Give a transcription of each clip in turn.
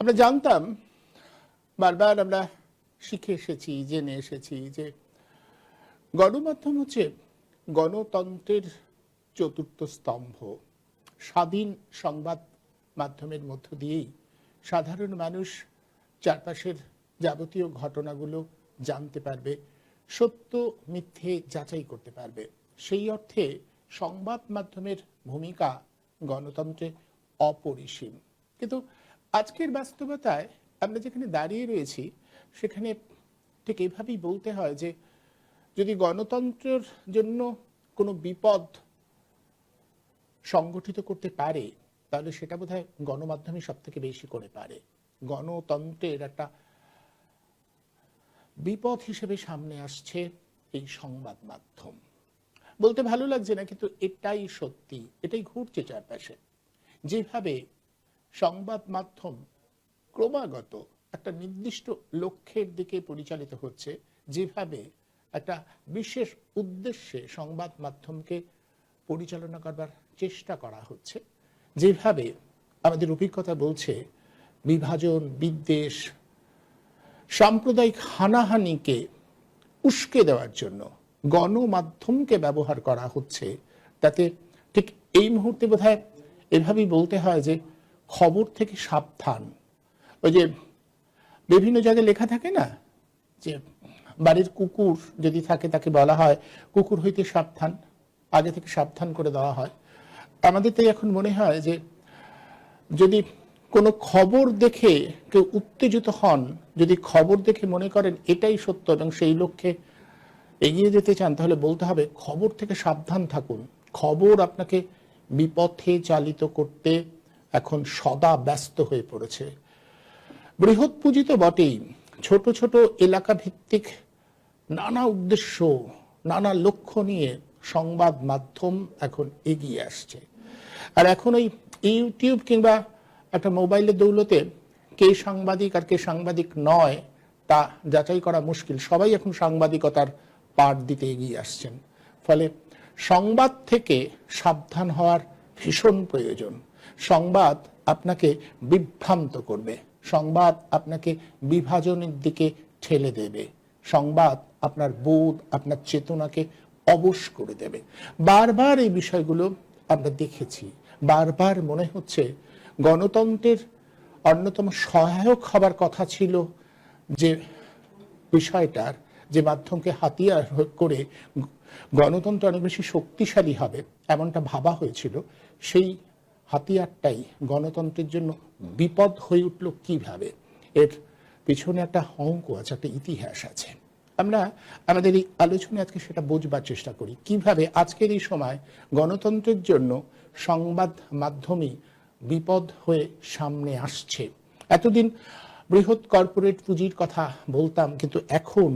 আমরা জানতাম, বারবার আমরা শিখে এসেছি, জেনে এসেছি যে গণমাধ্যম হচ্ছে গণতন্ত্রের চতুর্থ স্তম্ভ। স্বাধীন সংবাদ মাধ্যমের মধ্য দিয়েই সাধারণ মানুষ চারপাশের যাবতীয় ঘটনাগুলো জানতে পারবে, সত্য মিথ্যে যাচাই করতে পারবে। সেই অর্থে সংবাদ মাধ্যমের ভূমিকা গণতন্ত্রে অপরিসীম। কিন্তু আজকের বাস্তবতায় আমরা যেখানে দাঁড়িয়ে রয়েছি সেখানে ঠিক এইভাবেই বলতে হয় যে যদি গণতন্ত্রের জন্য কোনো বিপদ সংগঠিত করতে পারে তাহলে সেটা বোধহয় গণমাধ্যমই সব থেকে বেশি করে পারে। গণতন্ত্রের একটা বিপদ হিসেবে সামনে আসছে এই সংবাদ মাধ্যম। বলতে ভালো লাগছে না, কিন্তু এটাই সত্যি, এটাই ঘুরছে চারপাশে। যেভাবে সংবাদ মাধ্যম ক্রমাগত একটা নির্দিষ্ট লক্ষ্যের দিকে পরিচালিত হচ্ছে, যেভাবে একটা বিশেষ উদ্দেশ্যে সংবাদ মাধ্যমকে পরিচালনা করবার চেষ্টা করা হচ্ছে, যেভাবে আমাদের অভিজ্ঞতা বলছে বিভাজন, বিদ্বেষ, সাম্প্রদায়িক হানাহানিকে উস্কে দেওয়ার জন্য গণমাধ্যমকে ব্যবহার করা হচ্ছে, তাতে ঠিক এই মুহূর্তে বোধহয় এভাবেই বলতে হয় যে খবর থেকে সাবধান। ওই যে বিভিন্ন জায়গায় লেখা থাকে না যে বাড়ির কুকুর যদি থাকে তাকে বলা হয় কুকুর হইতে সাবধান, আগে থেকে সাবধান করে দেওয়া হয়। আমাদের তাই এখন মনে হয় যে যদি কোনো খবর দেখে কেউ উত্তেজিত হন, যদি খবর দেখে মনে করেন এটাই সত্য এবং সেই লক্ষ্যে এগিয়ে যেতে চান, তাহলে বলতে হবে খবর থেকে সাবধান থাকুন। খবর আপনাকে বিপথে চালিত করতে এখন সদা ব্যস্ত হয়ে পড়েছে। বৃহৎ পুঁজি তো বটেই, ছোট ছোট এলাকা ভিত্তিক নানা উদ্দেশ্য, নানা লক্ষ্য নিয়ে সংবাদ মাধ্যম এখন এগিয়ে আসছে। আর এখন ওই ইউটিউব কিংবা একটা মোবাইলের দৌলতে কে সাংবাদিক আর কে সাংবাদিক নয় তা যাচাই করা মুশকিল। সবাই এখন সাংবাদিকতার পাঠ দিতে এগিয়ে আসছেন। ফলে সংবাদ থেকে সাবধান হওয়ার ভীষণ প্রয়োজন। সংবাদ আপনাকে বিভ্রান্ত করবে, সংবাদ আপনাকে বিভাজনের দিকে ঠেলে দেবে, সংবাদ আপনার বোধ, আপনার চেতনাকে অবশ করে দেবে। বারবার এই বিষয়গুলো আমরা দেখেছি। বারবার মনে হচ্ছে গণতন্ত্রের অন্যতম সহায়ক হবার কথা ছিল যে বিষয়টার, যে মাধ্যমকে হাতিয়ার করে গণতন্ত্র অনেক বেশি শক্তিশালী হবে এমনটা ভাবা হয়েছিল, সেই হাতিয়ারটাই গণতন্ত্রের জন্য বিপদ হয়ে উঠল কিভাবে। এর পিছনে একটা অঙ্ক আছে, একটা ইতিহাস আছে। আমরা আমাদের এই আলোচনায় আজকে সেটা বোঝবার চেষ্টা করি, কিভাবে আজকের এই সময় গণতন্ত্রের জন্য সংবাদ মাধ্যমই বিপদ হয়ে সামনে আসছে। এতদিন বৃহৎ কর্পোরেট পুঁজির কথা বলতাম, কিন্তু এখন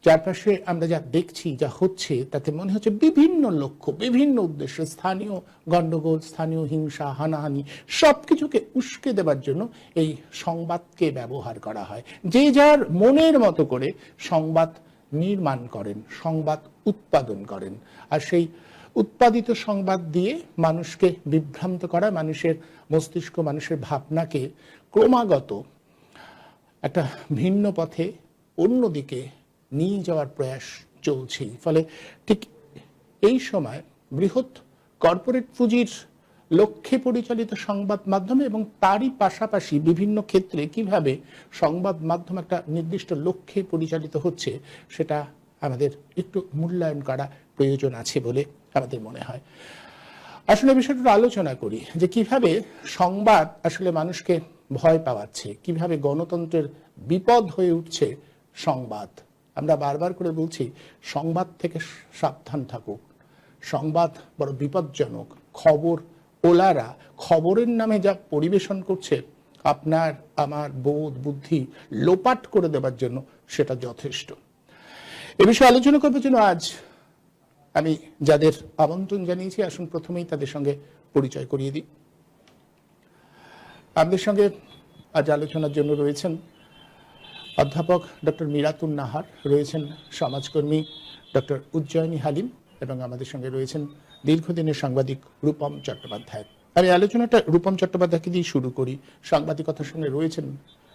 চারপাশে আমরা যা দেখছি, যা হচ্ছে, তাতে মনে হচ্ছে বিভিন্ন লক্ষ্য, বিভিন্ন উদ্দেশ্য, স্থানীয় গণ্ডগোল, স্থানীয় হিংসা, হানাহানি সবকিছুকে উস্কে দেবার জন্য এই সংবাদকে ব্যবহার করা হয়। যে যার মনের মতো করে সংবাদ নির্মাণ করেন, সংবাদ উৎপাদন করেন, আর সেই উৎপাদিত সংবাদ দিয়ে মানুষকে বিভ্রান্ত করা, মানুষের মস্তিষ্ক, মানুষের ভাবনাকে ক্রমাগত একটা ভিন্ন পথে অন্যদিকে নিয়ে যাওয়ার প্রয়াস চলছেই। ফলে ঠিক এই সময় বৃহৎ কর্পোরেট পুঁজির লক্ষ্যে পরিচালিত সংবাদ মাধ্যমে এবং তারই পাশাপাশি বিভিন্ন ক্ষেত্রে কিভাবে সংবাদ মাধ্যম একটা নির্দিষ্ট লক্ষ্যে পরিচালিত হচ্ছে, সেটা আমাদের একটু মূল্যায়ন করা প্রয়োজন আছে বলে আমাদের মনে হয়। আসলে বিষয়টা আলোচনা করি যে কিভাবে সংবাদ আসলে মানুষকে ভয় পাওয়াচ্ছে, কিভাবে গণতন্ত্রের বিপদ হয়ে উঠছে সংবাদ। আমরা বারবার করে বলছি সংবাদ থেকে সাবধান থাকুক, সংবাদ বড় বিপজ্জনক। খবর ওলারা খবরের নামে যা পরিবেশন করছে আপনার আমার বোধ বুদ্ধি লোপাট করে দেবার জন্য সেটা যথেষ্ট। এ বিষয়ে আলোচনা করবার জন্য আজ আমি যাদের আমন্ত্রণ জানিয়েছি, আসুন প্রথমেই তাদের সঙ্গে পরিচয় করিয়ে দিই। আমাদের সঙ্গে আজ আলোচনার জন্য রয়েছেন অধ্যাপক ডক্টর মিরাতুন নাহার, রয়েছেন সমাজকর্মী ডক্টর উজ্জয়িনী হালিম, এবং আমাদের সঙ্গে রয়েছেন দীর্ঘদিনের সাংবাদিক রূপম চট্টোপাধ্যায়। আমি আলোচনাটা রূপম চট্টোপাধ্যায়কে দিয়ে শুরু করি, সাংবাদিকতার সঙ্গে রয়েছেন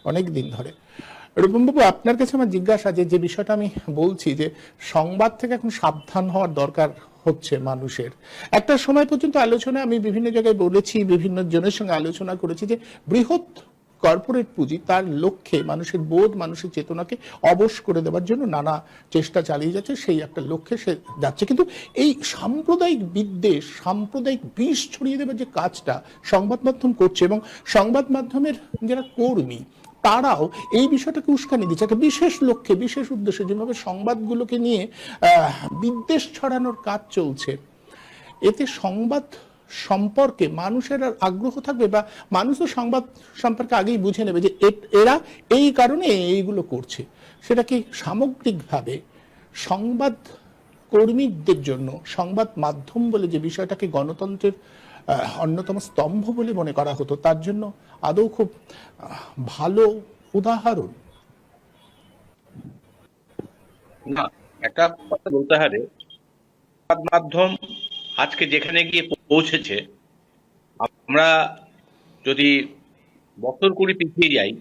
অনেক দিন ধরে। রূপমবাবু, আপনার কাছে আমার জিজ্ঞাসা, যে বিষয়টা আমি বলছি যে সংবাদ থেকে এখন সাবধান হওয়ার দরকার হচ্ছে মানুষের। একটা সময় পর্যন্ত আলোচনা আমি বিভিন্ন জায়গায় বলেছি, বিভিন্ন জনের সঙ্গে আলোচনা করেছি যে বৃহৎ কর্পোরেট পুঁজি তার লক্ষ্যে মানুষের বোধ, মানুষের চেতনাকে অবশ করে দেওয়ার জন্য নানা চেষ্টা চালিয়ে যাচ্ছে, সেই একটা লক্ষ্যে সে যাচ্ছে। কিন্তু এই সাম্প্রদায়িক বিদ্বেষ, সাম্প্রদায়িক বিষ ছড়িয়ে দেওয়ার যে কাজটা সংবাদ মাধ্যম করছে, এবং সংবাদ মাধ্যমের যারা কর্মী তারাও এই বিষয়টাকে উস্কানি দিচ্ছে একটা বিশেষ লক্ষ্যে, বিশেষ উদ্দেশ্যে, যেভাবে সংবাদগুলোকে নিয়ে বিদ্বেষ ছড়ানোর কাজ চলছে, এতে সংবাদ সম্পর্কে মানুষের আর আগ্রহ থাকবে, বা মানুষও সংবাদ সম্পর্কে আগেই বুঝে নেবে যে এরা এই কারণে এইগুলো করছে? সেটা কি সামগ্রিকভাবে সংবাদ কর্মীদের জন্য সংবাদ মাধ্যম বলে যে বিষয়টাকে গণতন্ত্রের অন্যতম স্তম্ভ বলে মনে করা হতো, তার জন্য আদৌ খুব ভালো উদাহরণ? না, একটা কথা বলতে হবে, সংবাদ মাধ্যম আজকে যেখানে গিয়ে পৌঁছেছে, আমরা যদি বছর 20 পিছিয়ে যাই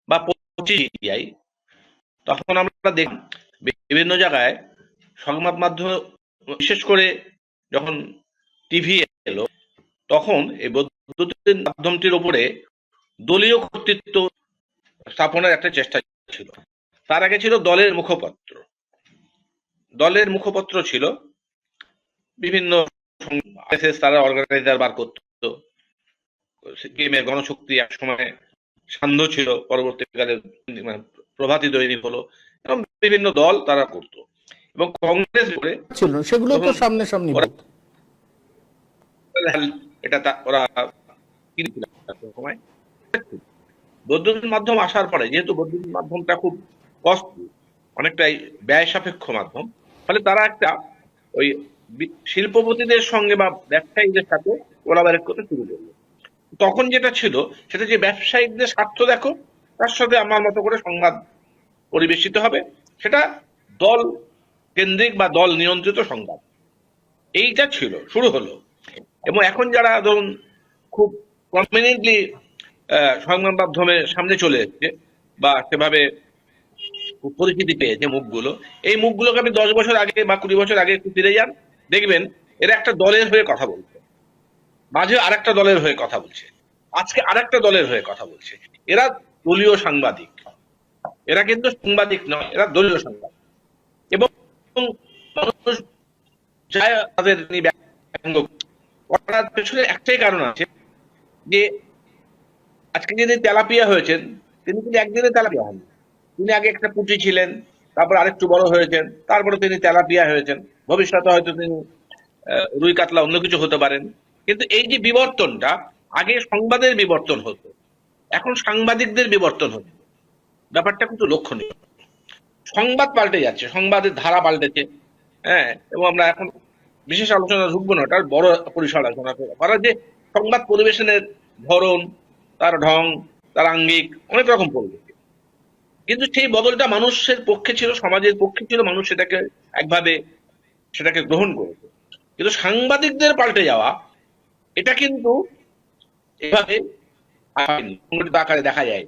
বা 25 যাই, তখন আমরা দেখি বিভিন্ন জায়গায় সংবাদ মাধ্যম, বিশেষ করে যখন টিভি এলো, তখন এই বৈদ্যুতিন মাধ্যমটির উপরে দলীয় কর্তৃত্ব স্থাপনের একটা চেষ্টা ছিল। তার আগে ছিল দলের মুখপত্র। দলের মুখপত্র ছিল বিভিন্ন, তারা অর্গানাইজার বার করতো। সিপিএমের গণশক্তি এক সময় সান্ধ্য ছিল, পরবর্তীকালে প্রভাতী দৈনিক হলো, এবং বিভিন্ন দল তারা করত। এবং কংগ্রেস করে ছিল, সেগুলো তো সামনে সামনে এটা ওরা সময় বৈদ্যুতিন মাধ্যম আসার পরে, যেহেতু বৈদ্যুতিন মাধ্যমটা খুব কস্টলি, অনেকটাই ব্যয় সাপেক্ষ মাধ্যম, ফলে তারা একটা ওই শিল্পপতিদের সঙ্গে বা ব্যবসায়ীদের সাথে কোলাবরেট করতে শুরু করলো। তখন যেটা ছিল সেটা যে ব্যবসায়িকদের স্বার্থ দেখো, তার সাথে আমার মতো করে সংবাদ পরিবেশিত হবে, সেটা দল কেন্দ্রিক বা দল নিয়ন্ত্রিত সংবাদ, এইটা ছিল শুরু হলো। এবং এখন যারা ধরুন খুব প্রমিনেন্টলি সংবাদ মাধ্যমের সামনে চলে এসছে বা সেভাবে পরিচিতি পেয়েছে মুখগুলো, এই মুখগুলোকে আপনি 10 বছর আগে বা 20 বছর আগে একটু ফিরে যান, দেখবেন এরা একটা দলের হয়ে কথা বলছে, মাঝে আরেকটা দলের হয়ে কথা বলছে, আজকে আরেকটা দলের হয়ে কথা বলছে। এরা দলীয় সাংবাদিক, এরা কিন্তু সাংবাদিক নয়, এরা দলীয় সাংবাদিক। এবং মানুষ যায় তাদের করার পেছনে একটাই কারণ আছে, যে আজকে যিনি তেলাপিয়া হয়েছেন, তিনি কিন্তু একদিনে তেলাপিয়া হন। তিনি আগে একটা পুঁটি ছিলেন, তারপর আরেকটু বড় হয়েছেন, তারপরে তিনি তেলাপিয়া হয়েছেন, ভবিষ্যতে হয়তো তিনি রুই কাতলা অন্য কিছু হতে পারেন। কিন্তু এই যে বিবর্তনটা, আগে সংবাদের বিবর্তন হতো, এখন সাংবাদিকদের বিবর্তন হতো, ব্যাপারটা কিন্তু লক্ষণীয়। সংবাদ পাল্টে যাচ্ছে, সংবাদের ধারা পাল্টেছে। হ্যাঁ, এবং আমরা এখন বিশেষ আলোচনা ঢুকবো না, তার বড় পরিসর আলোচনা করা, যে সংবাদ পরিবেশনের ধরন, তার ঢং, তার আঙ্গিক অনেক রকম পড়বে। কিন্তু সেই বদলটা মানুষের পক্ষে ছিল, সমাজের পক্ষে ছিল, মানুষ সেটাকে একভাবে সেটাকে গ্রহণ করেছে। কিন্তু সাংবাদিকদের পাল্টে যাওয়া, এটা কিন্তু এভাবে সংগঠিত আকারে দেখা যায়।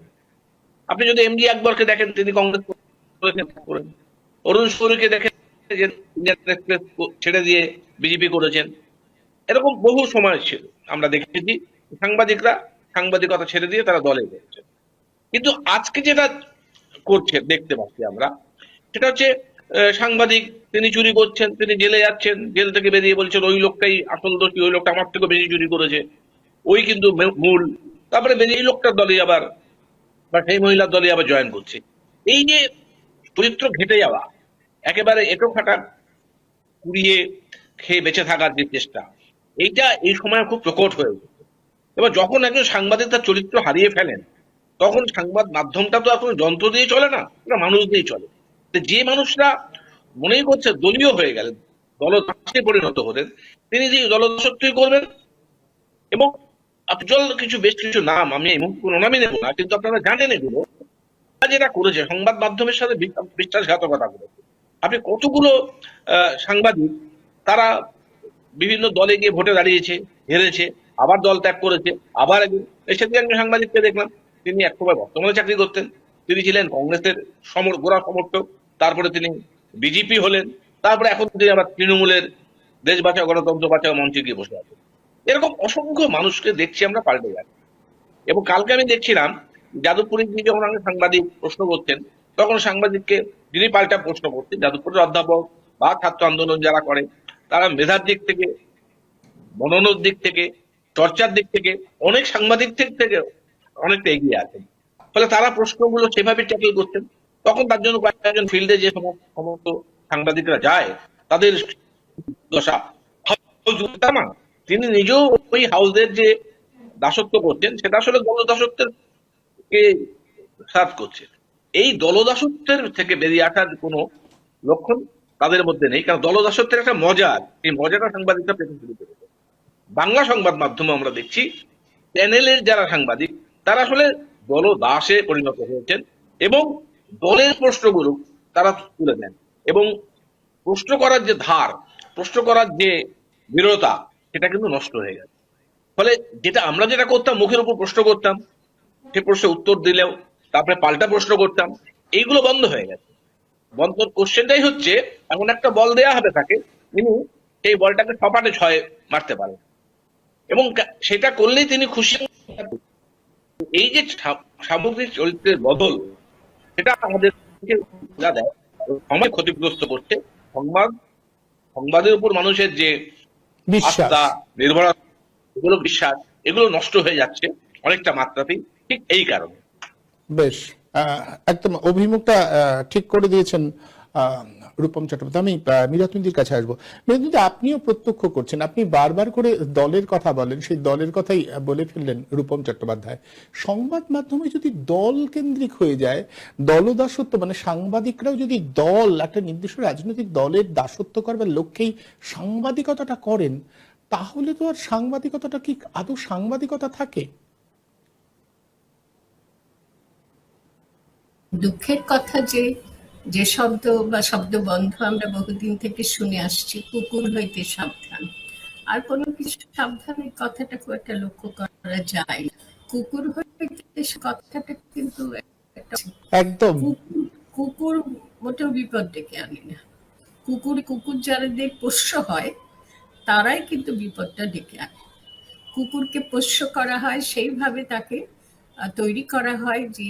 আপনি যদি এমডি আকবরকে দেখেন, তিনি কংগ্রেস করেন। অরুণ শৌরীকে দেখেন, যে ইন্ডিয়ান এক্সপ্রেস ছেড়ে দিয়ে বিজেপি করেছেন। এরকম বহু সময় ছিল, আমরা দেখেছি সাংবাদিকরা সাংবাদিকতা ছেড়ে দিয়ে তারা দলে গেছেন। কিন্তু আজকে যেটা করছে দেখতে পাচ্ছি আমরা, সেটা হচ্ছে সাংবাদিক, তিনি চুরি করছেন, তিনি জেলে যাচ্ছেন, জেল থেকে বেরিয়ে বলছেন ওই লোকটাই আসল দোষী, ওই লোকটা আমার থেকে বেশি চুরি করেছে, ওই কিন্তু মূল। তারপরে বেরিয়ে লোকটার দলে আবার বা সেই মহিলার দলে আবার জয়েন করছে। এই যে চরিত্র ঘেটে যাওয়া, একেবারে এটো খাটা কুড়িয়ে খেয়ে বেঁচে থাকার যে চেষ্টা, এইটা এই সময় খুব প্রকট হয়ে উঠেছে। এবার যখন একজন সাংবাদিক তার চরিত্র হারিয়ে ফেলেন, তখন সংবাদ মাধ্যমটা তো এখন যন্ত্র দিয়ে চলে না, এটা মানুষ দিয়েই চলে। যে মানুষরা মনেই করছে দলীয় হয়ে গেলেন, দলদাসে পরিণত হলেন, তিনি যে দলদাসত্বই করবেন। এবং বেশ কিছু নাম, আমি এই মুহূর্তে কোনো নামই নেব না, কিন্তু আপনারা জানেন এগুলো যেটা করেছে সংবাদ মাধ্যমের সাথে বিশ্বাসঘাতকতা করেছে। আপনি কতগুলো সাংবাদিক, তারা বিভিন্ন দলে গিয়ে ভোটে দাঁড়িয়েছে, হেরেছে, আবার দল ত্যাগ করেছে, আবার একজন। সেদিন একজন সাংবাদিককে দেখলাম, তিনি এক সময় বর্তমানে চাকরি করতেন, তিনি ছিলেন কংগ্রেসের গোড়া সমর্থক, তারপরে তিনি বিজেপি হলেন, তারপরে এখন তিনি আবার তৃণমূলের দেশ বাঁচাও গণতন্ত্র বাঁচাও মঞ্চে গিয়ে বসে আছেন। এরকম অসংখ্য মানুষকে দেখছি আমরা পাল্টে যাচ্ছি। এবং কালকে আমি দেখছিলাম যাদবপুরে গিয়ে যখন আমাকে সাংবাদিক প্রশ্ন করতেন, তখন সাংবাদিককে যিনি পাল্টা প্রশ্ন করতেন, যাদবপুরের অধ্যাপক বা ছাত্র আন্দোলন যারা করে, তারা মেধার দিক থেকে, মননের দিক থেকে, চর্চার দিক থেকে অনেক সাংবাদিক থেকে অনেকটা এগিয়ে আছেন। ফলে তারা প্রশ্নগুলো সেভাবে ট্যাকেল করছেন। তখন তার জন্য কয়েকজন ফিল্ডে যে সমস্ত সাংবাদিকরা যায়, তাদের দশা। তিনি নিজেও ওই হাউসের যে দাসত্ব করছেন, সেটা আসলে দলদাসত্বের কে সার্ভ করছে। এই দলদাসত্বের থেকে বেরিয়ে আসার কোনো লক্ষণ তাদের মধ্যে নেই, কারণ দলদাসত্বের একটা মজা, এই মজাটা সাংবাদিকরা পেতে শুরু করেছে। বাংলা সংবাদ মাধ্যমে আমরা দেখছি চ্যানেলের যারা সাংবাদিক, তারা আসলে দলদাসে পরিণত হয়েছেন এবং দলের প্রশ্নগুলো তারা তুলে দেন, এবং প্রশ্ন করার যে ধার, প্রশ্ন করার যে দৃঢ়তা, সেটা কিন্তু নষ্ট হয়ে গেছে। ফলে আমরা যেটা করতাম, মুখের উপর প্রশ্ন করতাম, সে প্রশ্নের উত্তর দিলেও তারপরে পাল্টা প্রশ্ন করতাম, এইগুলো বন্ধ হয়ে গেছে। বন্ধ কোশ্চেনটাই হচ্ছে এমন একটা বল দেয়া হবে তাকে, তিনি সেই বলটাকে সপাটে ছয় মারতে পারেন, এবং সেটা করলেই তিনি খুশি। এই যে সামগ্রিক চরিত্রের বদল, সেটা আমাদের দেয়, সময় ক্ষতিগ্রস্ত করছে। সংবাদের উপর মানুষের যে আস্থা, নির্ভরতা, এগুলো বিশ্বাস, এগুলো নষ্ট হয়ে যাচ্ছে অনেকটা মাত্রাতেই, ঠিক এই কারণে। বেশ, একদম অভিমুখটা ঠিক করে দিয়েছেন রূপম চট্টোপাধ্যায়। আমি মীরাতুন্দির কাছে আসবো। মীরাতুন্দি, আপনিও প্রত্যক্ষ করছেন, আপনি বারবার করে দলের কথা বলেন, সেই দলের কথাই বলে ফেললেন রূপম চট্টোপাধ্যায়। সংবাদ মাধ্যমে যদি দল কেন্দ্রিক হয়ে যায়, দলদাসত্ব, মানে সাংবাদিকরাও যদি দল, একটা নির্দিষ্ট রাজনৈতিক দলের দাসত্ব করবার লক্ষ্যেই সাংবাদিকতাটা করেন, তাহলে তো আর সাংবাদিকতাটা কি আদৌ সাংবাদিকতা থাকে? দুঃখের কথা যে যে শব্দ বা শব্দবন্ধ আমরা বহুদিন থেকে শুনে আসছি, কুকুর হইতে সাবধান, আর কোনো কিছু সাবধানের কথাটা খুব একটা লক্ষ্য করা যায় না। কুকুর হইতে কথাটা কিন্তু একদম কুকুর মোটেও বিপদ ডেকে আনে না। কুকুর যাদের পোষ্য হয়, তারাই কিন্তু বিপদটা ডেকে আনে। কুকুরকে পোষ্য করা হয়, সেইভাবে তাকে তৈরি করা হয় যে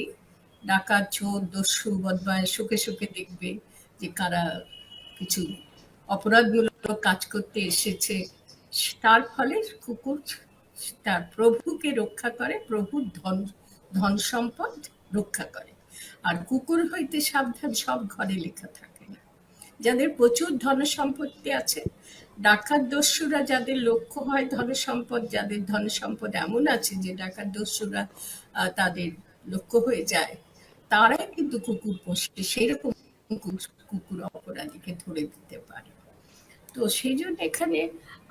ডাকাত, চোর, দস্যু, বদমাশ সুখে সুখে দেখবে যে কারা কিছু অপরাধমূলক কাজ করতে এসেছে। তার ফলে কুকুর তার প্রভুকে রক্ষা করে, প্রভুর ধন সম্পদ রক্ষা করে। আর কুকুর হইতে সাবধান সব ঘরে লেখা থাকে না। যাদের প্রচুর ধন সম্পত্তি আছে, ডাকাত দস্যুরা যাদের লক্ষ্য হয় ধন সম্পদ, যাদের ধন সম্পদ এমন আছে যে ডাকাত দস্যুরা তাদের লক্ষ্য হয়ে যায়, তারাই কিন্তু কুকুর পোষে। সেইরকম কুকুর অপরাধীকে ধরে দিতে পারে। তো সেই জন্য এখানে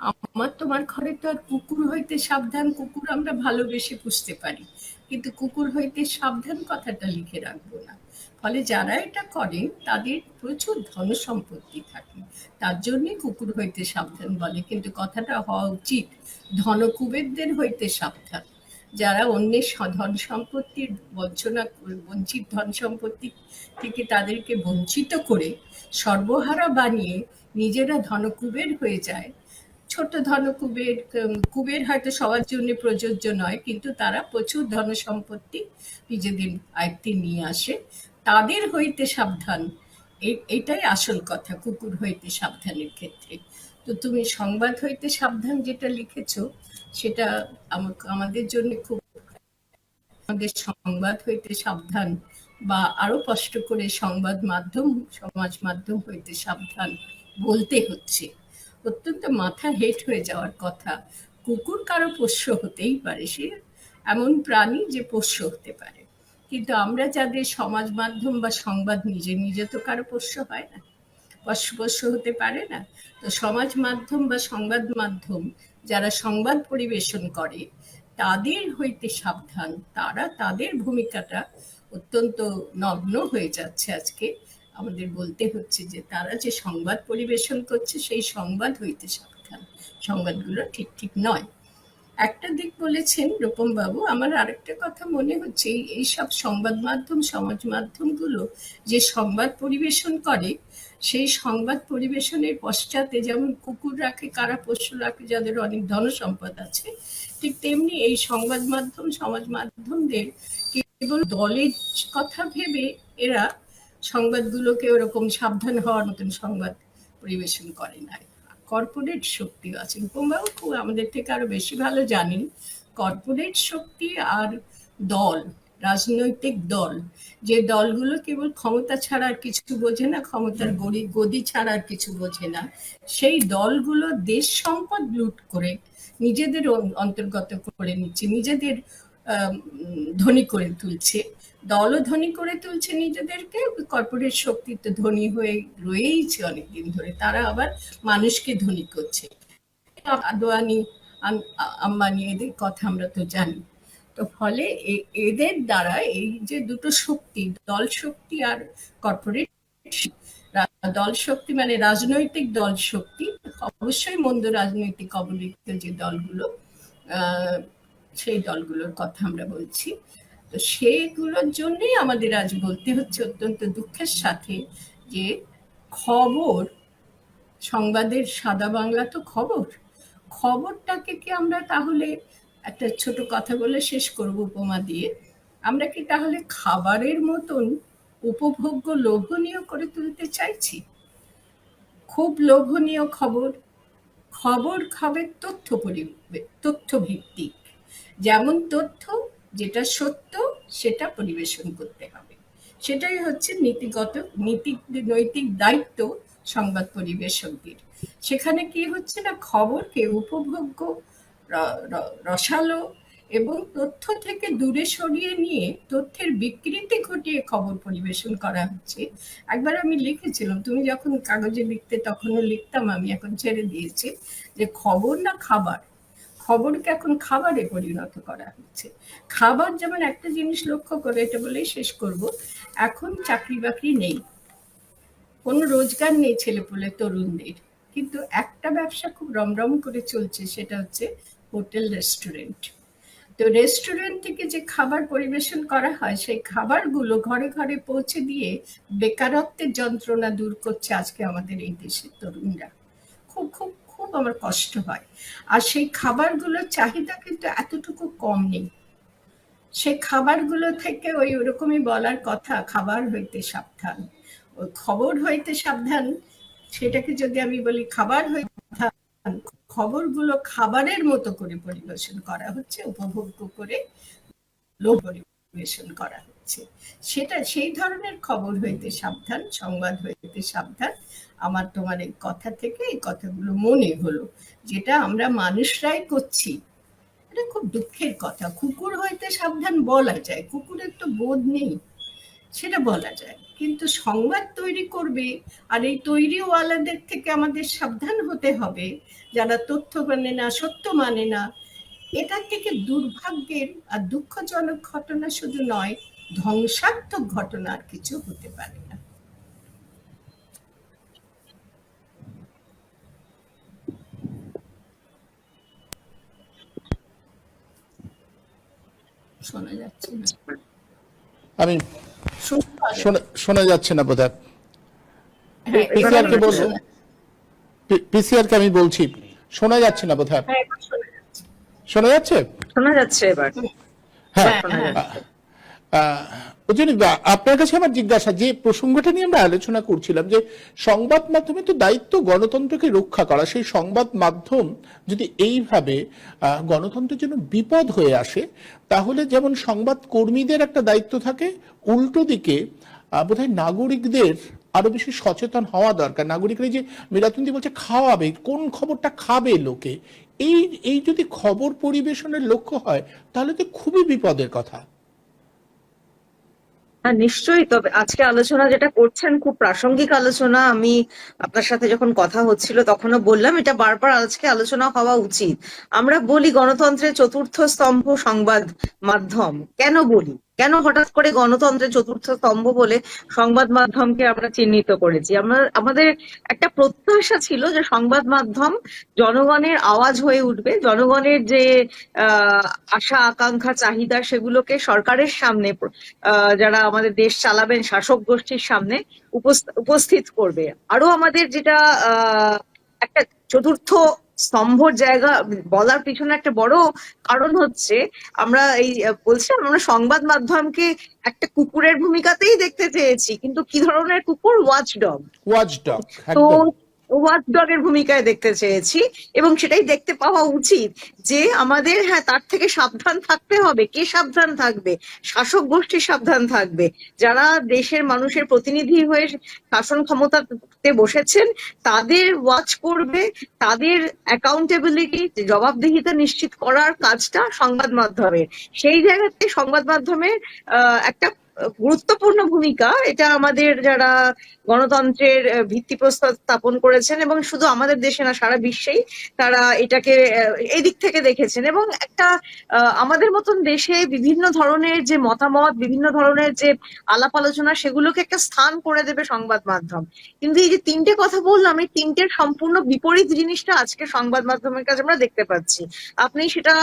আমার তোমার ঘরে তো আর কুকুর হইতে সাবধান, কুকুর আমরা ভালোবেসে পুষতে পারি, কিন্তু কুকুর হইতে সাবধান কথাটা লিখে রাখবো না। ফলে যারা এটা করে তাদের প্রচুর ধন সম্পত্তি থাকে, তার জন্যই কুকুর হইতে সাবধান বলে। কিন্তু কথাটা হওয়া উচিত ধনকুবেরদের হইতে সাবধান, যারা অন্যের ধন সম্পত্তির বঞ্চিত ধন সম্পত্তি থেকে তাদেরকে বঞ্চিত করে সর্বহারা বানিয়ে নিজেরা ধনকুবের হয়ে যায়। ছোট ধনকুবের, কুবের হয়তো সবার জন্য প্রযোজ্য নয়, কিন্তু তারা প্রচুর ধন সম্পত্তি নিজেদের আয়ত্তে নিয়ে আসে। তাদের হইতে সাবধান, এটাই আসল কথা কুকুর হইতে সাবধানের ক্ষেত্রে। তো তুমি সংবাদ হইতে সাবধান যেটা লিখেছো, সেটা আমাদের জন্য খুব, আমাদের সংবাদ হইতে সাবধান, বা আরো স্পষ্ট করে সংবাদ মাধ্যম, সমাজ মাধ্যম হইতে সাবধান বলতে হচ্ছে। অত্যন্ত মাথা হেট হয়ে যাওয়ার কথা। কুকুর কারো পোষ্য হতেই পারে, সে এমন প্রাণী যে পোষ্য হতে পারে, কিন্তু আমরা যাদের সমাজ মাধ্যম বা সংবাদ, নিজে তো কারো পোষ্য হয় না, পোষ্য হতে পারে না। তো সমাজ মাধ্যম বা সংবাদ মাধ্যম যারা সংবাদ পরিবেশন করে, তাদের হইতে সাবধান। তারা তাদের ভূমিকাটা অত্যন্ত নগ্ন হয়ে যাচ্ছে আজকে। আমাদের বলতে হচ্ছে যে তারা যে সংবাদ পরিবেশন করছে, সেই সংবাদ হইতে সাবধান, সংবাদগুলো ঠিক নয়। একটা দিক বলেছেন রূপম বাবু, আমার আরেকটা কথা মনে হচ্ছে, এইসব সংবাদ মাধ্যম, সমাজ মাধ্যমগুলো যে সংবাদ পরিবেশন করে, সেই সংবাদ পরিবেশনের পশ্চাতে যেমন কুকুর রাখে কারা, পশু রাখে যাদের অনেক ধনসম্পদ আছে, ঠিক তেমনি এই সংবাদ মাধ্যম, সমাজ মাধ্যমদের কেবল দলের কথা ভেবে এরা সংবাদগুলোকে ওরকম সাবধান হওয়ার মতন সংবাদ পরিবেশন করে না। কর্পোরেট শক্তিও আছে, রূপমবাবু খুব আমাদের থেকে আরো বেশি ভালো জানেন। কর্পোরেট শক্তি আর দল, রাজনৈতিক দল, যে দলগুলো কেবল ক্ষমতা ছাড়া আর কিছু বোঝে না, ক্ষমতার গদি ছাড়া আর কিছু বোঝে না, সেই দলগুলো দেশ সম্পদ লুট করে নিজেদের অন্তর্গত করে নিচ্ছে, নিজেদের ধনী করে তুলছে, দলও ধনী করে তুলছে নিজেদেরকে, কর্পোরেট শক্তি তো ধনী হয়ে রয়েইছে অনেকদিন ধরে, তারা আবার মানুষকে ধনী করছে। আদওয়ানি, আম্বানি, এদের কথা আমরা তো জানি। তো ফলে এদের দ্বারা এই যে দুটো শক্তি, দল শক্তি আর কর্পোরেট দল শক্তি, মানে রাজনৈতিক দল শক্তি, অবশ্যই মন্দ রাজনৈতিক কবলিত যে দলগুলো, সেই দলগুলোর কথা আমরা বলছি। তো সেগুলোর জন্যই আমাদের আজ বলতে হচ্ছে অত্যন্ত দুঃখের সাথে যে খবর, সংবাদের সাদা বাংলা তো খবরটাকে কি আমরা তাহলে, একটা ছোট কথা বলে শেষ করব উপমা দিয়ে, আমরা কি তাহলে খাবারের মতন উপভোগ্য, লোভনীয় করে তুলতে চাইছি? খুব লোভনীয় খবর হবে তথ্য ভিত্তিক, যেমন তথ্য যেটা সত্য সেটা পরিবেশন করতে হবে, সেটাই হচ্ছে নৈতিক দায়িত্ব সংবাদ পরিবেশকদের। সেখানে কি হচ্ছে না, খবরকে উপভোগ্য, রসালো এবং তথ্য থেকে দূরে সরিয়ে নিয়ে তথ্যের বিকৃতি ঘটিয়ে খবর পরিবেশন করা হচ্ছে। একবার আমি লিখেছিলাম, তুমি যখন কাগজে লিখতে তখনও লিখতাম, আমি এখন ছেড়ে দিয়েছি, যে খবর না খাবার, খবরকে এখন খাবারে পরিণত করা হচ্ছে। খাবার যেমন একটা জিনিস লক্ষ্য করে, এটা বলেই শেষ করব, এখন চাকরি বাকরি নেই, কোনো রোজগার নেই ছেলেপুলে তরুণদের, কিন্তু একটা ব্যবসা খুব রমরম করে চলছে, সেটা হচ্ছে হোটেল রেস্টুরেন্ট। তো রেস্টুরেন্ট থেকে যে খাবার পরিবেশন করা হয়, সেই খাবারগুলো ঘরে ঘরে পৌঁছে দিয়ে বেকারত্বের যন্ত্রণা দূর করছে আজকে আমাদের এই দেশের তরুণরা। খুব খুব খুব আমার কষ্ট হয়। আর সেই খাবারগুলোর চাহিদা কিন্তু এতটুকু কম নেই। সেই খাবারগুলো থেকে ওই ওরকমই বলার কথা, খাবার হইতে সাবধান, ওই খবর হইতে সাবধান, সেটাকে যদি আমি বলি খাবার হইতে সাবধান, খবরগুলো খাবারের মতো করে পরিবেশন করা হচ্ছে, উপভোগ্য করে লোভ পরিবেশন করা হচ্ছে, সেটা সেই ধরনের খবর হইতে সাবধান, সংবাদ হইতে সাবধান। আমার তোমার এই কথা থেকে এই কথাগুলো মনে হলো, যেটা আমরা মানুষরাই করছি, এটা খুব দুঃখের কথা। কুকুর হইতে সাবধান বলা যায়, কুকুরের তো বোধ নেই, সেটা বলা যায়, কিন্তু সংবাদ তৈরি করবে আর এই তৈরিওয়ালাদের থেকে আমাদের সাবধান হতে হবে, যারা তথ্য মানে না, সত্য মানে না। এটার থেকে দুর্ভাগ্যের আর দুঃখজনক ঘটনা শুধু নয়, ধ্বংসাত্মক ঘটনা আর কিছু হতে পারে না। শোনা যাচ্ছে না, আমি শোনা যাচ্ছে না বোধহয়। হ্যাঁ, পিসিআর কে বলবো, পিসিআর কে আমি বলছি, শোনা যাচ্ছে না বোধহয়। হ্যাঁ, এবার শোনা যাচ্ছে। শোনা যাচ্ছে? শোনা যাচ্ছে এবার। হ্যাঁ, শোনা যাচ্ছে। ওই জন্য আপনার কাছে আমার জিজ্ঞাসা, যে প্রসঙ্গটা নিয়ে আমরা আলোচনা করছিলাম, যে সংবাদ মাধ্যমে তো দায়িত্ব গণতন্ত্রকে রক্ষা করা, সেই সংবাদ মাধ্যম যদি এইভাবে গণতন্ত্রের জন্য বিপদ হয়ে আসে, তাহলে যেমন সংবাদ কর্মীদের একটা দায়িত্ব থাকে, উল্টো দিকে বোধহয় নাগরিকদের আরো বেশি সচেতন হওয়া দরকার। নাগরিকরা যে মিলাতুন্দি বলছে খাওয়াবে, কোন খবরটা খাবে লোকে, এই যদি খবর পরিবেশনের লক্ষ্য হয়, তাহলে তো খুবই বিপদের কথা। হ্যাঁ, নিশ্চয়ই। তবে আজকে আলোচনা যেটা করছেন খুব প্রাসঙ্গিক আলোচনা। আমি আপনার সাথে যখন কথা হচ্ছিল তখনও বললাম এটা বারবার আজকে আলোচনা হওয়া উচিত। আমরা বলি গণতন্ত্রের চতুর্থ স্তম্ভ সংবাদ মাধ্যম, কেন বলি? কেন হঠাৎ করে গণতন্ত্রের চতুর্থ স্তম্ভ বলে সংবাদ মাধ্যমকে আমরা চিহ্নিত করেছি? আমাদের একটা প্রত্যাশা ছিল যে সংবাদ মাধ্যম জনগণের আওয়াজ হয়ে উঠবে, জনগণের যে আশা আকাঙ্ক্ষা চাহিদা সেগুলোকে সরকারের সামনে, যারা আমাদের দেশ চালাবেন শাসক গোষ্ঠীর সামনে উপস্থিত করবে। আরো আমাদের যেটা একটা চতুর্থ স্তম্ভর জায়গা বলার পিছনে একটা বড় কারণ হচ্ছে, আমরা বলছিলাম আমরা সংবাদ মাধ্যমকে একটা কুকুরের ভূমিকাতেই দেখতে চেয়েছি, কিন্তু কি ধরনের কুকুর? ওয়াচডগ। তো ওয়াচডগের ভূমিকায় দেখতে চেয়েছি, এবং সেটাই দেখতে পাওয়া উচিত যে আমাদের তার থেকে সাবধান থাকতে হবে। কে সাবধান থাকবে? শাসক গোষ্ঠী সাবধান থাকবে, যারা দেশের মানুষের প্রতিনিধি হয়ে শাসন ক্ষমতাতে বসেছেন তাদের ওয়াচ করবে, তাদের অ্যাকাউন্টেবিলিটি, জবাবদিহিতা নিশ্চিত করার কাজটা সংবাদ মাধ্যমের। সেই জায়গাতে সংবাদ মাধ্যমের একটা গুরুত্বপূর্ণ ভূমিকা। এটা আমাদের যারা গণতন্ত্রের ভিত্তিপ্রস্তর স্থাপন করেছেন, এবং শুধু আমাদের দেশে না সারা বিশ্বেই তারা এটাকে এই দিক থেকে দেখেছেন। এবং একটা আমাদের মতন দেশে বিভিন্ন ধরনের যে মতামত, বিভিন্ন ধরনের যে আলাপ আলোচনা, সেগুলোকে একটা স্থান করে দেবে সংবাদ মাধ্যম। কিন্তু এই যে তিনটে কথা বললাম, এই তিনটের সম্পূর্ণ বিপরীত জিনিসটা আজকে সংবাদ মাধ্যমের কাছে আমরা দেখতে পাচ্ছি। আপনি সেটা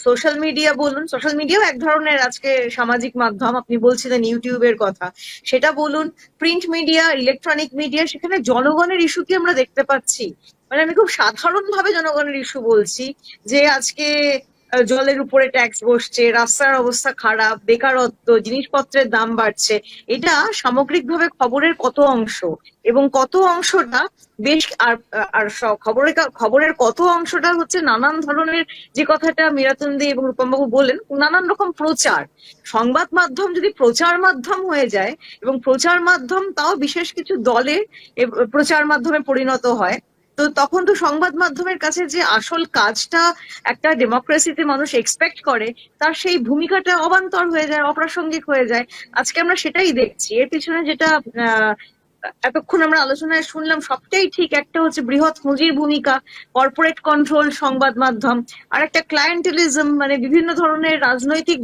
সোশ্যাল মিডিয়া বলুন, সোশ্যাল মিডিয়াও এক ধরনের আজকে সামাজিক মাধ্যম, আপনি বলছিলেন ইউটিউবের কথা, সেটা বলুন, প্রিন্ট মিডিয়া, ইলেকট্রনিক মিডিয়া, সেখানে জনগণের ইস্যু কি আমরা দেখতে পাচ্ছি? মানে আমি খুব সাধারণভাবে জনগণের ইস্যু বলছি, যে আজকে জলের উপরে ট্যাক্স বসছে, রাস্তার অবস্থা খারাপ, বেকারত্ব, জিনিসপত্রের দাম বাড়ছে। এটা সামগ্রিকভাবে খবরের কত অংশ, এবং কত অংশটা বেশ আর খবরের কত অংশটা হচ্ছে নানান ধরনের, যে কথাটা মীরাতুন্দি এবং রূপমবাবু বলেন, নানান রকম প্রচার। সংবাদ মাধ্যম যদি প্রচার মাধ্যম হয়ে যায়, এবং প্রচার মাধ্যম তাও বিশেষ কিছু দলের প্রচার মাধ্যমে পরিণত হয়, তো তখন তো সংবাদ মাধ্যমের কাছে যে আসল কাজটা একটা ডেমোক্রেসিতে মানুষ এক্সপেক্ট করে, তার সেই ভূমিকাটা অবান্তর হয়ে যায়, অপ্রাসঙ্গিক হয়ে যায়। আজকে আমরা সেটাই দেখছি। এর পিছনে যেটা এতক্ষণ আমরা আলোচনায় শুনলাম সবটাই ঠিক। একটা হচ্ছে বৃহৎ পুঁজির ভূমিকা, কর্পোরেট কন্ট্রোল সংবাদ মাধ্যম, আর একটা ক্লায়েন্টেলিজম, মানে বিভিন্ন ধরনের রাজনৈতিক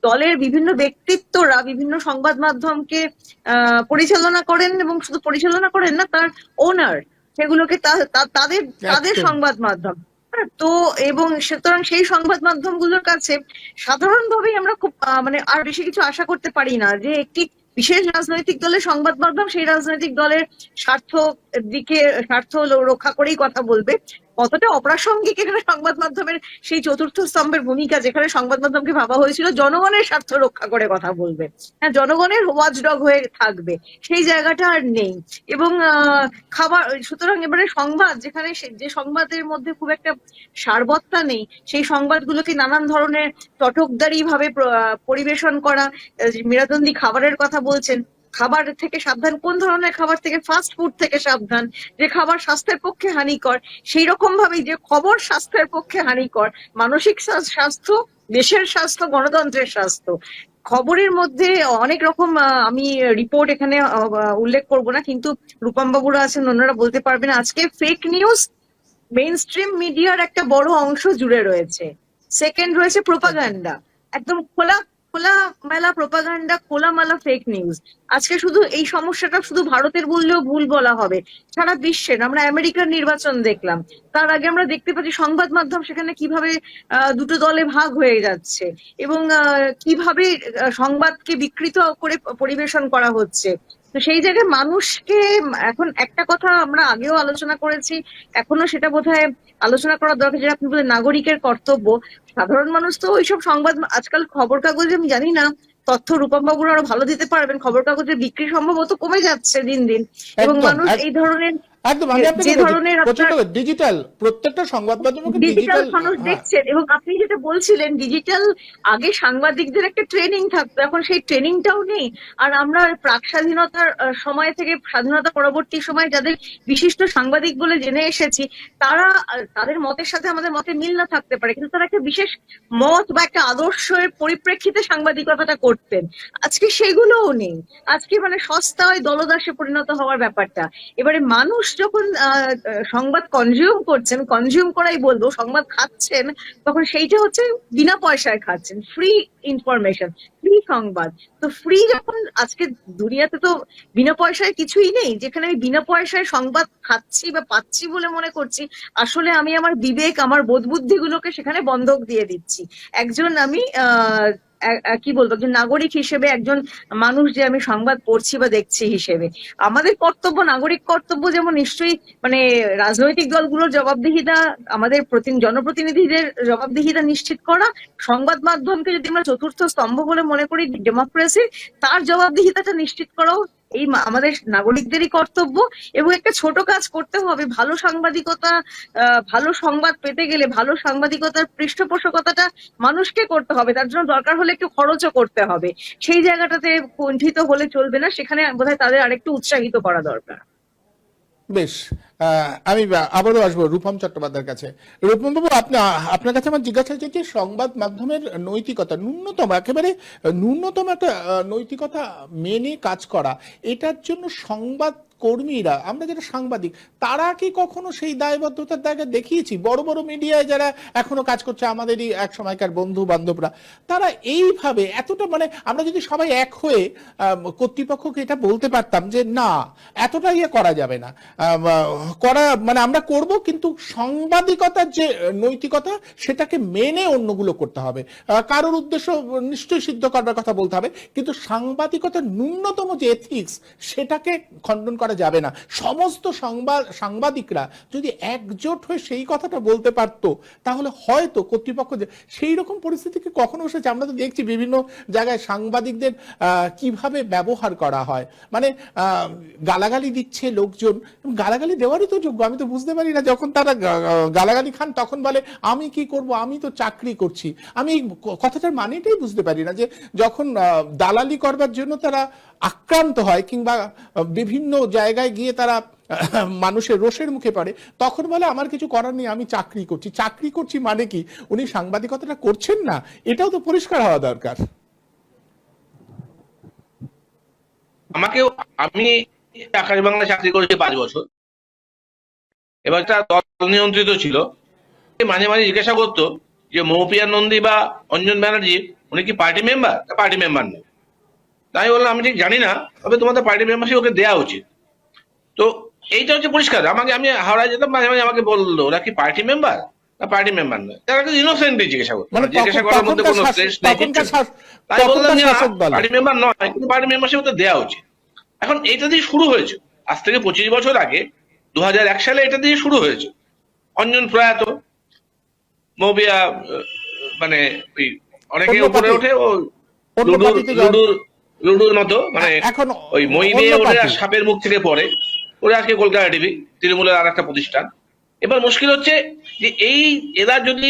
দলের বিভিন্ন ব্যক্তিত্বরা বিভিন্ন সংবাদ মাধ্যমকে পরিচালনা করেন, এবং শুধু পরিচালনা করেন না, তার ওনার সেগুলোকে তাদের সংবাদ মাধ্যম। তো এবং সুতরাং সেই সংবাদ মাধ্যমগুলোর কাছে সাধারণভাবেই আমরা খুব মানে আর বেশি কিছু আশা করতে পারি না, যে একটি বিশেষ রাজনৈতিক দলের সংবাদ মাধ্যম সেই রাজনৈতিক দলের স্বার্থ রক্ষা করেই কথা বলবে। কতটা অপ্রাসঙ্গিক এখানে সংবাদ মাধ্যমের সেই চতুর্থ স্তম্ভের ভূমিকা, যেখানে সংবাদ মাধ্যমকে ভাবা হয়েছিল জনগণের স্বার্থ রক্ষা করে কথা বলবে, হ্যাঁ, জনগণের ওয়াচডগ হয়ে থাকবে, সেই জায়গাটা আর নেই। এবং সুতরাং এবারে সংবাদ, যেখানে যে সংবাদের মধ্যে খুব একটা সারবত্তা নেই, সেই সংবাদগুলোকে নানান ধরনের চটকদারি ভাবে পরিবেশন করা। মীরাতুন্দি খাবারের কথা বলছেন, খাবার থেকে সাবধান, কোন ধরনের খাবার থেকে? ফাস্ট ফুড থেকে সাবধান, যে খাবার স্বাস্থ্যের পক্ষে হানিকর। সেই রকম ভাবেই যে খবর স্বাস্থ্যের পক্ষে হানিকর, মানসিক স্বাস্থ্য, দেশের স্বাস্থ্য, গণতন্ত্রের স্বাস্থ্য। খবরের মধ্যে অনেক রকম, আমি রিপোর্ট এখানে উল্লেখ করব না, কিন্তু রূপম বাবুরা আছেন, ওনারা বলতে পারবেন। আজকে ফেক নিউজ মেইন স্ট্রিম মিডিয়ার একটা বড় অংশ জুড়ে রয়েছে। সেকেন্ড রয়েছে প্রোপাগান্ডা, একদম খোলামেলা প্রোপাগান্ডা, খোলামেলা ফেক নিউজ। আজকে শুধু এই সমস্যাটা শুধু ভারতের বললেও ভুল বলা হবে, সারা বিশ্বের। আমরা আমেরিকার নির্বাচন দেখলাম, তার আগে আমরা দেখতে পাচ্ছি সংবাদ মাধ্যম সেখানে কিভাবে দুটো দলে ভাগ হয়ে যাচ্ছে, এবং কিভাবে সংবাদকে বিকৃত করে পরিবেশন করা হচ্ছে। তো সেই জায়গায় মানুষকে এখন একটা কথা আমরা আগেও আলোচনা করেছি, এখনো সেটা বোধহয় আলোচনা করার দরকার, যেটা আপনি বলেন নাগরিকের কর্তব্য। সাধারণ মানুষ তো ওইসব সংবাদ, আজকাল খবর কাগজে, আমি জানি না তথ্য রূপম বাবুরা আরো ভালো দিতে পারবেন, খবর কাগজের বিক্রি সম্ভবত কমে যাচ্ছে দিন দিন, এবং মানুষ এই ধরনের একদম যে ধরনের ডিজিটাল, প্রত্যেকটা সংবাদ মাধ্যমে ডিজিটাল মানুষ দেখছেন। এবং আপনি যেটা বলছিলেন ডিজিটাল, আগে সাংবাদিকদের একটা ট্রেনিং থাকতো, এখন সেই ট্রেনিংটাও নেই। আর আমরা প্রাক স্বাধীনতার সময় থেকে স্বাধীনতা পরবর্তী সময় যাদের বিশিষ্ট সাংবাদিক বলে জেনে এসেছি, তাদের মতের সাথে আমাদের মতের মিল না থাকতে পারে, কিন্তু তারা একটা বিশেষ মত বা একটা আদর্শের পরিপ্রেক্ষিতে সাংবাদিকতাটা করতেন। আজকে সেগুলোও নেই। আজকে মানে সস্তায় দলদাসে পরিণত হওয়ার ব্যাপারটা। এবারে মানুষ যখন সংবাদ কনজিউম করাই বলবো, সংবাদ খাচ্ছেন, তখন সেইটা হচ্ছে বিনা পয়সায় খাচ্ছেন, ফ্রি ইনফরমেশন, ফ্রি সংবাদ। তো ফ্রি যখন, আজকে দুনিয়াতে তো বিনা পয়সায় কিছুই নেই, যেখানে আমি বিনা পয়সায় সংবাদ খাচ্ছি বা পাচ্ছি বলে মনে করছি, আসলে আমি আমার বিবেক, আমার বোধ বুদ্ধিগুলোকে সেখানে বন্ধক দিয়ে দিচ্ছি। একজন আমি কি বলবো, একজন নাগরিক হিসেবে, একজন মানুষ যে আমি সংবাদ পড়ছি বা দেখছি হিসেবে, আমাদের কর্তব্য, নাগরিক কর্তব্য যেমন নিশ্চয়ই, মানে রাজনৈতিক দলগুলোর জবাবদিহিতা, আমাদের জনপ্রতিনিধিদের জবাবদিহিতা নিশ্চিত করা, সংবাদ মাধ্যমকে যদি আমরা চতুর্থ স্তম্ভ বলে মনে করি ডেমোক্রেসি, তার জবাবদিহিতাটা নিশ্চিত করাও এই আমাদের নাগরিকদেরই কর্তব্য। এবং একটা ছোট কাজ করতে হবে, ভালো সাংবাদিকতা, ভালো সংবাদ পেতে গেলে ভালো সাংবাদিকতার পৃষ্ঠপোষকতাটা মানুষকে করতে হবে, তার জন্য দরকার হলে একটু খরচও করতে হবে। সেই জায়গাটাতে কুণ্ঠিত হলে চলবে না, সেখানে বোধহয় তাদের আরেকটু উৎসাহিত করা দরকার। বেশ, আমি আবারও আসবো রূপম চট্টোপাধ্যায়ের কাছে। রূপম বাবু, আপনার কাছে আমার জিজ্ঞাসা হচ্ছে যে সংবাদ মাধ্যমের নৈতিকতা, একেবারে ন্যূনতম একটা নৈতিকতা মেনে কাজ করা, এটার জন্য সংবাদ কর্মীরা, আমরা যারা সাংবাদিক, তারা কি কখনো সেই দায়বদ্ধতার জায়গা দেখিয়েছি? বড় বড় মিডিয়ায় যারা এখনো কাজ করছে, আমাদেরই এক সময়কার বন্ধু বান্ধবরা, তারা এইভাবে এতটা, মানে আমরা যদি সবাই এক হয়ে কর্তৃপক্ষকে এটা বলতে পারতাম যে না, এতটা ইয়ে করা যাবে না, মানে আমরা করব, কিন্তু সাংবাদিকতার যে নৈতিকতা সেটাকে মেনে অন্যগুলো করতে হবে। কারোর উদ্দেশ্য নিশ্চয়ই সিদ্ধ করবার কথা বলতে হবে, কিন্তু সাংবাদিকতার ন্যূনতম যে এথিক্স, সেটাকে খণ্ডন করা যাবে না। সমস্ত সাংবাদিকরা যদি একজোট হয়ে সেই কথাটা বলতে পারতো, তাহলে হয়তো কর্তৃপক্ষ, সেই রকম পরিস্থিতিকে কখনো এসেছে? আমরা তো দেখছি বিভিন্ন জায়গায় সাংবাদিকদের কিভাবে ব্যবহার করা হয়, মানে গালাগালি দিচ্ছে লোকজন, গালাগালি দেওয়ারই তো যোগ্য। আমি তো বুঝতে পারি না, যখন তারা গালাগালি খান তখন বলে আমি কি করব, আমি তো চাকরি করছি। আমি এই কথাটার মানেটাই বুঝতে পারি না, যে যখন দালালি করবার জন্য তারা আক্রান্ত হয় কিংবা বিভিন্ন জায়গায় গিয়ে তারা মানুষের রোষের মুখে পড়ে, তখন বলে আমার কিছু করার নেই, আমি চাকরি করছি মানে কি উনি সাংবাদিকতাটা করছেন না? এটাও তো পরিষ্কার হওয়া দরকার। আমি আকাশ বাংলা চাকরি করেছি 5 বছর। এবার দল নিয়ন্ত্রিত ছিল, মাঝে মাঝে জিজ্ঞাসা করতো যে মৌপিয়া নন্দী বা অঞ্জন ব্যানার্জি উনি কি পার্টি মেম্বার? পার্টি মেম্বার নেই। তাই বললাম আমি ঠিক জানি না, তবে তোমাদের পার্টি মেম্বারশিপ ওকে দেওয়া উচিত। তো এইটা হচ্ছে পরিষ্কার। আমি হাওড়ায় যেতাম, মাঝে মাঝে আমাকে বললো ওরা কি পার্টি মেম্বার না পার্টি মেম্বার নয়। তারা কিন্তু ইনোসেন্টলি জিজ্ঞাসা করতো, জিজ্ঞাসা করার মধ্যে কোনো স্ট্রেস নেই। তাই বললাম যে পার্টি মেম্বার নয়, কিন্তু পার্টি মেম্বারশিপ ওদের দেওয়া উচিত। এখন এইটা দিয়ে শুরু হয়েছে, আজ থেকে 25 বছর আগে 2001 সালে এটা দিয়ে শুরু হয়েছে। অঞ্জন প্রয়াত, মৌপিয়া মানে ওই অনেকে উপরে ওঠে, ও লুডুর মতো, মানে ওই মই নিয়ে ওঠে আর সাপের মুখ থেকে পড়ে। ওরা আজকে কলকাতা টিভি, তৃণমূলের আর একটা প্রতিষ্ঠান। এবার মুশকিল হচ্ছে যে এরা যদি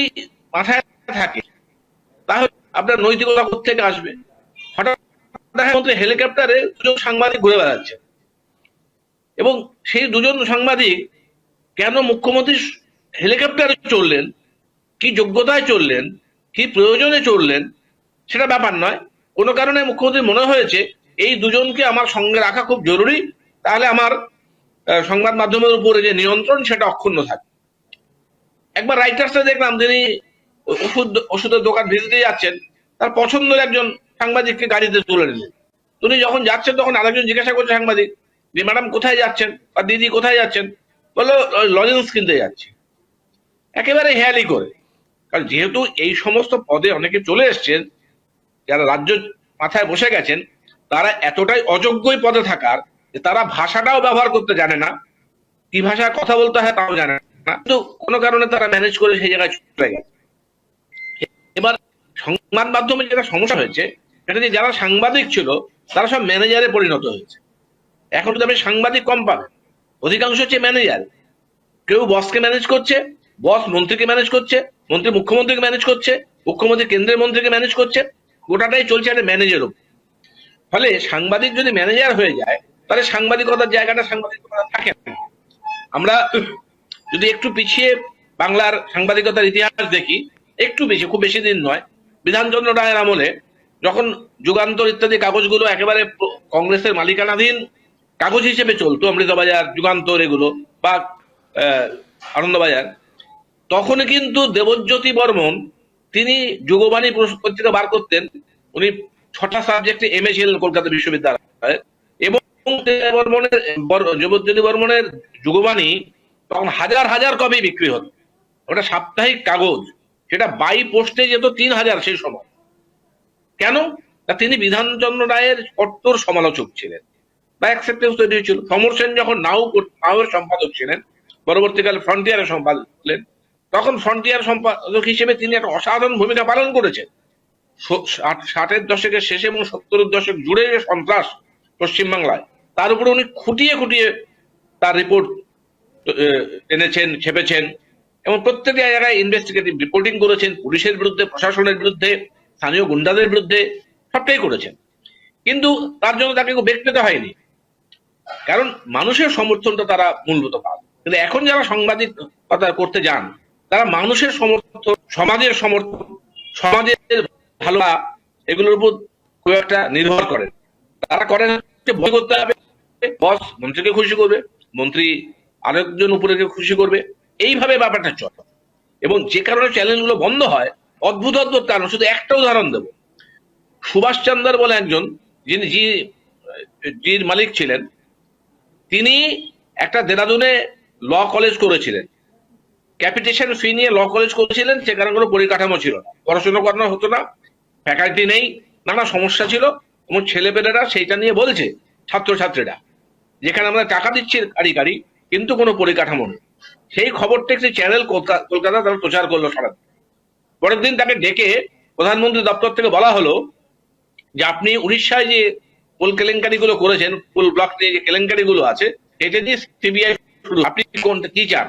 মাথায় থাকে, তাহলে আপনার নৈতিকতা থেকে আসবে। হঠাৎ দেখা মধ্যে হেলিকপ্টারে 2জন সাংবাদিক ঘুরে বেড়াচ্ছে, এবং সেই 2জন সাংবাদিক কেন মুখ্যমন্ত্রী হেলিকপ্টারে চললেন, কি যোগ্যতায় চললেন, কি প্রয়োজনে চললেন, সেটা ব্যাপার নয়। কোনো কারণে মুখ্যমন্ত্রী মনে হয়েছে এই 2জনকে আমার সঙ্গে রাখা খুব জরুরি, তাহলে আমার সংবাদ মাধ্যমের উপরে যে নিয়ন্ত্রণ সেটা অক্ষুণ্ণ থাকে। একবার রাইটার্সে দেখলাম, যিনি ওষুধের দোকান ভিজিতে যাচ্ছেন, তার পছন্দের একজন সাংবাদিককে গাড়িতে তুলে নিলেন। উনি যখন যাচ্ছেন তখন আরেকজন জিজ্ঞাসা করছে সাংবাদিক যে ম্যাডাম কোথায় যাচ্ছেন বা দিদি কোথায় যাচ্ছেন? বললো লজেন্স কিনতে যাচ্ছি। একেবারে হেয়ালি করে, কারণ যেহেতু এই সমস্ত পদে অনেকে চলে এসছেন, যারা রাজ্য মাথায় বসে গেছেন, তারা এতটাই অযোগ্যই পদে থাকার যে তারা ভাষাটাও ব্যবহার করতে জানে না, কি ভাষায় কথা বলতে হয় তাও জানে না, কিন্তু কোনো কারণে তারা ম্যানেজ করে সেই জায়গায় চলে গেছে। এবার সংবাদ মাধ্যমে যেটা সমস্যা হয়েছে, সেটা যে যারা সাংবাদিক ছিল তারা সব ম্যানেজারে পরিণত হয়েছে। এখন তো আমি সাংবাদিক কম পাবে, অধিকাংশ হচ্ছে ম্যানেজার। কেউ বসকে ম্যানেজ করছে, বস মন্ত্রীকে ম্যানেজ করছে, মন্ত্রী মুখ্যমন্ত্রীকে ম্যানেজ করছে, মুখ্যমন্ত্রী কেন্দ্রের মন্ত্রীকে ম্যানেজ করছে, গোটাটাই চলছে একটা ম্যানেজার উপর। ফলে সাংবাদিক যদি ম্যানেজার হয়ে যায়, তাহলে সাংবাদিকতার জায়গাটা সাংবাদিকতা থাকে না। আমরা যদি একটু পিছিয়ে বাংলার সাংবাদিকতার ইতিহাস দেখি, একটু বেশি, খুব বেশি দিন নয়, বিধানচন্দ্র রায়ের আমলে যখন যুগান্তর ইত্যাদি কাগজগুলো একেবারে কংগ্রেসের মালিকানাধীন কাগজ হিসেবে চলতো, অমৃতবাজার, যুগান্তর, এগুলো বা আনন্দবাজার, তখন কিন্তু দেবজ্যোতি বর্মন তিনি যুগবাণী পত্রিকা বার করতেন। উনি 6টা সাবজেক্টে MA ছিলেন কলকাতা বিশ্ববিদ্যালয়ে, এবং দেবজ্যোতি বর্মনের যুগবাণী তখন হাজার হাজার কপি বিক্রি হতো। ওটা সাপ্তাহিক কাগজ, সেটা বাই পোস্টে যেত 3000 সেই সময়। কেন? তা তিনি বিধানচন্দ্র রায়ের কট্টর সমালোচক ছিলেন, বা অ্যাকসেপ্টেন্স তৈরি হয়েছিল। সমর সেন যখন নাওয়ের সম্পাদক ছিলেন, পরবর্তীকালে ফ্রন্টিয়ারের সম্পাদক ছিলেন, তখন ফ্রন্টিয়ার সম্পাদক হিসেবে তিনি একটা অসাধারণ ভূমিকা পালন করেছেন। 60-এর দশকের শেষে এবং 70-এর দশক জুড়ে যে সন্ত্রাস পশ্চিমবাংলায়, তার উপরে উনি খুঁটিয়ে খুঁটিয়ে তার রিপোর্ট এনেছেন, ছেপেছেন, এবং প্রত্যেকটি জায়গায় ইনভেস্টিগেটিভ রিপোর্টিং করেছেন, পুলিশের বিরুদ্ধে, প্রশাসনের বিরুদ্ধে, স্থানীয় গুন্ডাদের বিরুদ্ধে, সবটাই করেছেন। কিন্তু তার জন্য তাকে বেগ পেতে হয়নি, কারণ মানুষের সমর্থনটা তারা মূলভূত পান। কিন্তু এখন যারা সাংবাদিকতা করতে যান, তারা মানুষের সমর্থন, সমাজের সমর্থন, সমাজের ভালো এগুলোর উপর খুব একটা নির্ভর করেন। তারা করেন ভয় করতে হবে, বস মন্ত্রীকে খুশি করবে, মন্ত্রী আরেকজন উপরে খুশি করবে, এইভাবে ব্যাপারটা চলে। এবং যে কারণে চ্যানেলগুলো বন্ধ হয়, অদ্ভুত অদ্ভুত কারণ। শুধু একটা উদাহরণ দেব। সুভাষ চন্দ্র বলে একজন, যিনি জির মালিক ছিলেন, তিনি একটা দেরাদুনে ল কলেজ করেছিলেন, ক্যাপিটেশন ফি নিয়ে ল কলেজ করেছিলেন। সেখানে কোনো পরিকাঠামো ছিল না, পড়াশোনা করানো হতো না, ফ্যাকাল্টি নেই, নানা সমস্যা ছিল। এবং ছেলেপেলেরা সেইটা নিয়ে বলছে, ছাত্রছাত্রীরা, যেখানে আমরা টাকা দিচ্ছি কারি, কিন্তু কোনো পরিকাঠামো নেই। সেই খবরটা একটি চ্যানেল কলকাতা তারা প্রচার করলো সারা। পরের দিন তাকে ডেকে প্রধানমন্ত্রী দপ্তর থেকে বলা হলো যে আপনি উড়িষ্যায় যে কোল কেলেঙ্কারি গুলো করেছেন, কোল ব্লক নিয়ে যে কেলেঙ্কারি গুলো আছে, এটা দিয়ে সিবিআই শুরু, আপনি কোনটা কি চান?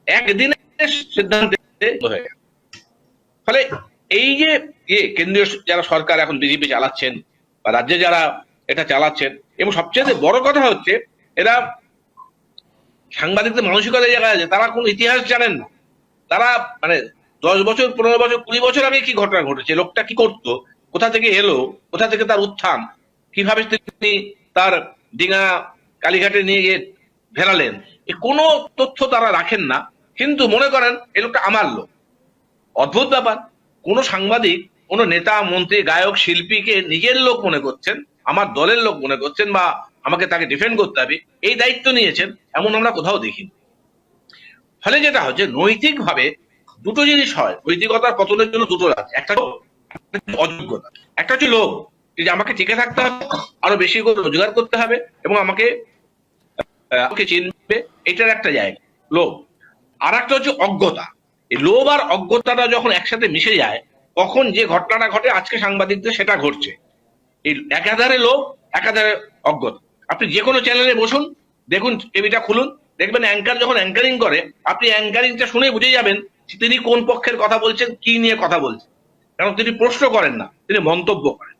একদিনের সিদ্ধান্তে হয়ে গেল। ফলে এই যে কেন্দ্রীয় যারা সরকার এখন বিজেপি চালাচ্ছেন, বা রাজ্যে যারা এটা চালাচ্ছেন, এবং সবচেয়ে বড় কথা হচ্ছে এরা সাংবাদিকদের মানসিকতা জায়গায় আছে, তারা কোনো ইতিহাস জানেন না। তারা মানে 10 বছর, 15 বছর, 20 বছর আগে কি ঘটনা ঘটেছে, লোকটা কি করতো, কোথা থেকে এলো, কোথা থেকে তার উত্থান, কিভাবে তিনি তার ডিঙা কালীঘাটে নিয়ে গিয়ে ফেরালেন, কোনো তথ্য তারা রাখেন না। কিন্তু মনে করেন এই লোকটা আমার লোক। অদ্ভুত ব্যাপার, কোন সাংবাদিক, কোন নেতা, মন্ত্রী, গায়ক, শিল্পীকে নিজের লোক মনে করছেন, আমার দলের লোক মনে করছেন, বা আমাকে তাকে ডিফেন্ড করতে হবে, এই দায়িত্ব নিয়েছেন, এমন আমরা কোথাও দেখিনি। ফলে যেটা হচ্ছে, নৈতিকভাবে দুটো জিনিস হয়, নৈতিকতার পতনের জন্য দুটো আছে। একটা অযোগ্যতা, একটা হচ্ছে লোভ, যে আমাকে টিকে থাকতে হবে, আরো বেশি করে রোজগার করতে হবে, এবং আমাকে চিনবে, এটার একটা জায়গা লোভ। আর একটা হচ্ছে অজ্ঞতা। এই লোভ আর অজ্ঞতাটা যখন একসাথে মিশে যায়, তখন যে ঘটনাটা ঘটে আজকে সাংবাদিকদের, সেটা ঘটছে। এই একাধারে লোভ, একাধারে অজ্ঞতা। আপনি যে কোনো চ্যানেলে বসুন, দেখুন, টিভিটা খুলুন, দেখবেন অ্যাঙ্কার যখন অ্যাঙ্কারিং করে, আপনি অ্যাঙ্কারিংটা শুনে বুঝে যাবেন তিনি কোন পক্ষের কথা বলছেন, কি নিয়ে কথা বলছেন। কারণ তিনি প্রশ্ন করেন না, তিনি মন্তব্য করেন।